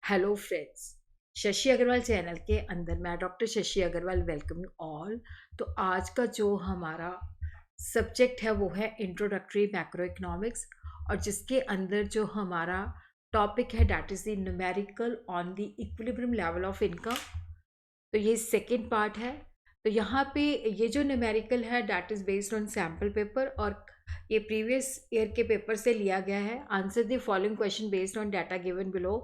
Hello friends, Shashi Agarwal channel के अंदर मैं doctor Shashi Agarwal welcome you all. तो आज का जो हमारा सब्जेक्ट है वो है इंट्रोडक्टरी मैक्रो इकोनॉमिक्स, और जिसके अंदर जो हमारा टॉपिक है that is the numerical on the equilibrium level of income. तो ये सेकेंड पार्ट है। तो यहाँ पे ये जो न्यूमेरिकल है that is based on sample paper, और ये प्रीवियस ईयर के पेपर से लिया गया है। Answer the following question based on data given below.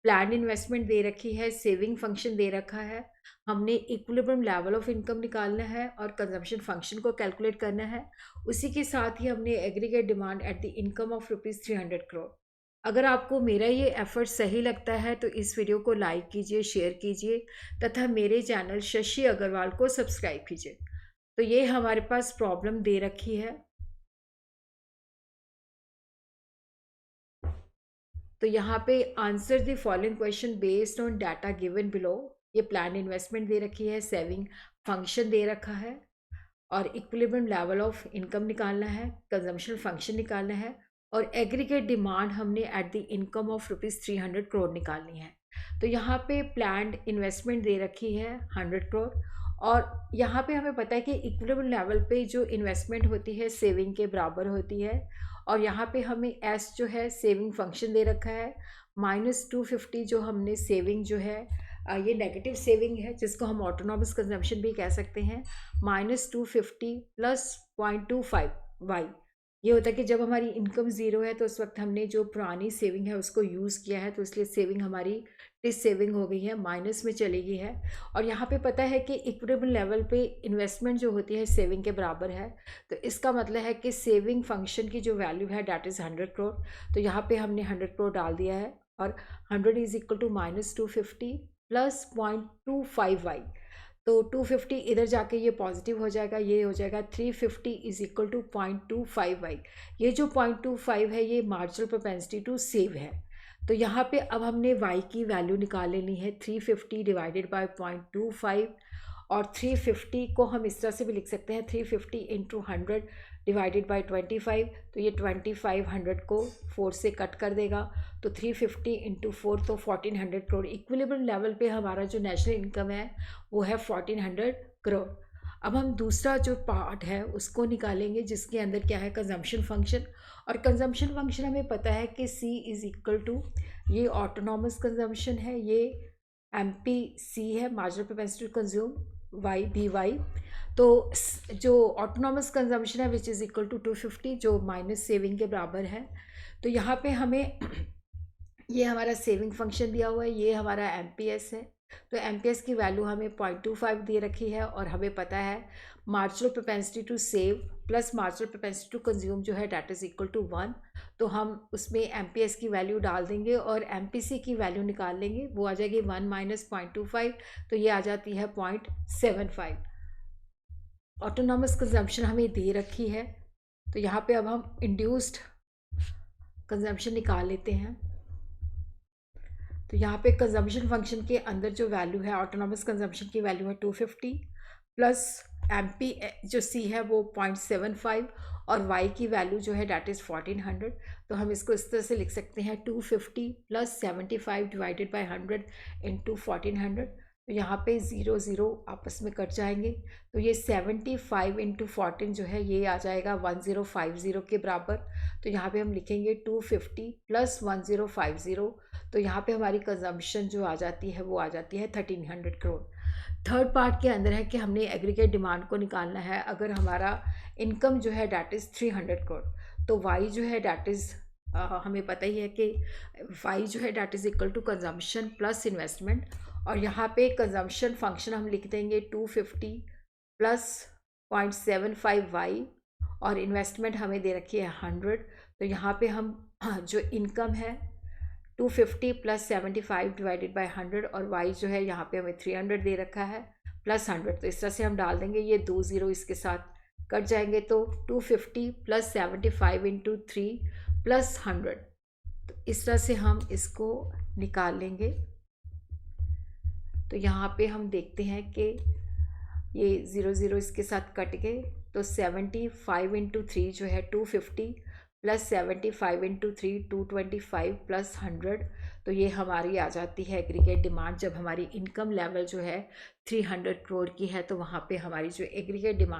Plan investment दे रखी है, सेविंग फंक्शन दे रखा है, हमने इक्विलिब्रियम लेवल ऑफ इनकम निकालना है और कंजम्पशन फंक्शन को कैलकुलेट करना है। उसी के साथ ही हमने aggregate demand at the income of ₹300 crore. अगर आपको मेरा ये एफर्ट सही लगता है तो इस वीडियो को लाइक कीजिए, शेयर कीजिए तथा मेरे चैनल शशि अग्रवाल को सब्सक्राइब कीजिए। तो ये हमारे पास प्रॉब्लम दे रखी है। तो यहाँ पे answer the following question based on data given below. ये प्लान इन्वेस्टमेंट दे रखी है, सेविंग फंक्शन दे रखा है और इक्विलिब्रियम लेवल ऑफ इनकम निकालना है, कंजम्पशन फंक्शन निकालना है और एग्रीगेट डिमांड हमने at the income of ₹300 crore निकालनी है। तो यहाँ पे प्लान्ड इन्वेस्टमेंट दे रखी है 100 करोड़, और यहाँ पे हमें पता है कि इक्विलिब्रियम लेवल पे जो इन्वेस्टमेंट होती है सेविंग के बराबर होती है। और यहाँ पे हमें एस जो है सेविंग फंक्शन दे रखा है, -250 जो हमने सेविंग जो है ये नेगेटिव सेविंग है जिसको हम ऑटोनॉमस कंजम्पशन भी कह सकते हैं। -250 प्लस 0.25 वाई, ये होता है कि जब हमारी इनकम ज़ीरो है तो उस वक्त हमने जो पुरानी सेविंग है उसको यूज़ किया है, तो इसलिए सेविंग हमारी डिस सेविंग हो गई है, माइनस में चली गई है। और यहाँ पे पता है कि इक्विलिब्रियम लेवल पे इन्वेस्टमेंट जो होती है सेविंग के बराबर है, तो इसका मतलब है कि सेविंग फंक्शन की जो वैल्यू है डैट इज़ 100 करोड़। तो यहाँ पे हमने 100 करोड़ डाल दिया है और 100 is equal to -250 plus 0.25 y. तो 250 इधर जाके ये पॉजिटिव हो जाएगा, ये हो जाएगा 350 इज इक्वल टू 0.25 वाई। ये जो 0.25 है ये मार्जिनल प्रोपेंसिटी टू सेव है। तो यहाँ पे अब हमने y की वैल्यू निकाल लेनी है 350 डिवाइडेड बाय 0.25, और 350 को हम इस तरह से भी लिख सकते हैं 350 इंटू 100 डिवाइडेड बाई 25। तो ये 25 100 को 4 से कट कर देगा, तो 350 इंटू 4 तो 1400 करोड़। इक्विलिब्रियम लेवल पे हमारा जो नेशनल इनकम है वो है 1400 करोड़। अब हम दूसरा जो पार्ट है उसको निकालेंगे जिसके अंदर क्या है कंजम्पशन फंक्शन। और कंजम्पशन फंक्शन हमें पता है कि C इज़ इक्वल टू, ये ऑटोनॉमस कंजम्पशन है, ये MPC है, marginal propensity to consume, y b y. तो जो ऑटोनॉमस कंजम्पशन है विच इज़ इक्वल टू 250 जो माइनस सेविंग के बराबर है। तो यहाँ पे हमें ये हमारा सेविंग फंक्शन दिया हुआ है, ये हमारा MPS है। तो MPS की वैल्यू हमें 0.25 दे रखी है, और हमें पता है marginal propensity to save plus marginal propensity to consume जो है डैट इज़ इक्वल टू 1। तो हम उसमें MPS की वैल्यू डाल देंगे और MPC की वैल्यू निकाल लेंगे, वो आ जाएगी 1 माइनस 0.25, तो ये आ जाती है 0.75। ऑटोनॉमस कंजम्पशन हमें दे रखी है, तो यहाँ पे अब हम इंड्यूस्ड कंजम्पशन निकाल लेते हैं। तो यहाँ पे कंजम्पशन फंक्शन के अंदर जो वैल्यू है ऑटोनॉमस कंजम्पशन की वैल्यू है 250 प्लस MP जो C है वो 0.75 और Y की वैल्यू जो है डैट इज़ 1400। तो हम इसको इस तरह से लिख सकते हैं 250 प्लस 75 डिवाइडेड बाई 100 इंटू 1400। तो यहाँ पे 0 0 आपस में कट जाएंगे, तो ये 75 इंटू 14 जो है ये आ जाएगा 1050 के बराबर। तो यहाँ पे हम लिखेंगे 250 प्लस 1050। तो यहाँ पे हमारी कंजम्पशन जो आ जाती है वो आ जाती है 1300 करोड़। थर्ड पार्ट के अंदर है कि हमने एग्रीगेट डिमांड को निकालना है। अगर हमारा इनकम जो है डैट इज़ 300 करोड़, तो वाई जो है डैट इज़ हमें पता ही है कि वाई जो है that is equal to consumption plus investment. और यहाँ पे कंजम्पशन फंक्शन हम लिख देंगे 250 प्लस 0.75 वाई, और इन्वेस्टमेंट हमें दे रखी है 100। तो यहाँ पे हम जो इनकम है 250 प्लस 75 डिवाइडेड बाई 100, और वाई जो है यहाँ पे हमें 300 दे रखा है प्लस 100। तो इस तरह से हम डाल देंगे, ये 2 0 इसके साथ कट जाएंगे, तो 250 प्लस 75 इंटू 3 प्लस 100। तो इस तरह से हम इसको निकाल लेंगे। तो यहाँ पे हम देखते हैं कि ये 0 0 इसके साथ कट गए, तो 75 इंटू 3 जो है 250 प्लस 75 इंटू 3 225 प्लस 100। तो ये हमारी आ जाती है एग्रीगेट डिमांड। जब हमारी इनकम लेवल जो है 300 करोड़ की है तो वहाँ पे हमारी जो एग्रीगेट डिमांड